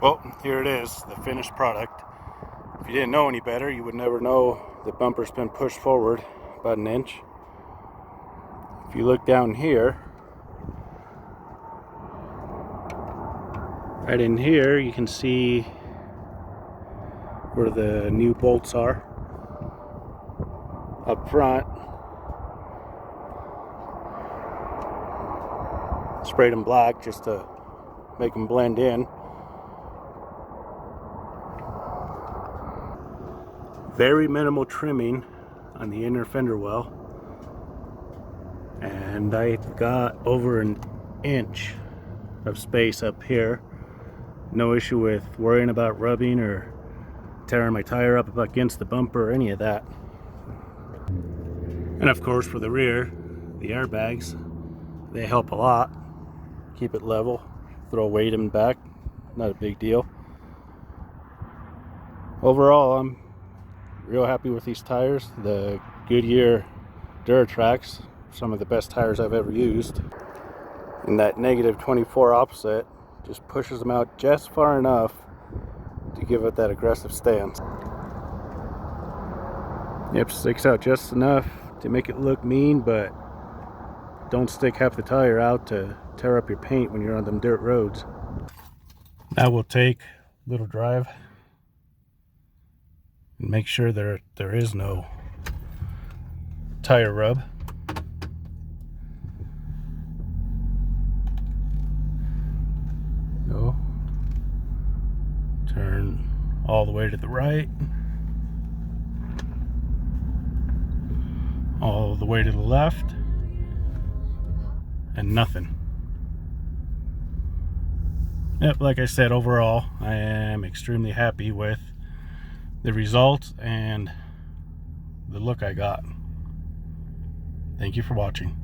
Well, here it is, the finished product. If you didn't know any better, you would never know the bumper's been pushed forward about an inch. If you look down here, right in here, you can see where the new bolts are. Up front, sprayed them black just to make them blend in. Very minimal trimming on the inner fender well, and I got over an inch of space up here. No issue with worrying about rubbing or tearing my tire up against the bumper or any of that. And of course, for the rear, the airbags, they help a lot. Keep it level, throw weight in back, not a big deal. Overall, I'm real happy with these tires. The Goodyear Duratrax, some of the best tires I've ever used. And that -24 offset just pushes them out just far enough to give it that aggressive stance. Yep, sticks out just enough to make it look mean, but don't stick half the tire out to tear up your paint when you're on them dirt roads. Now we'll take a little drive and make sure there is no tire rub. Go. Turn all the way to the right. All the way to the left. And nothing. Yep, like I said, overall, I am extremely happy with the results and the look I got. Thank you for watching.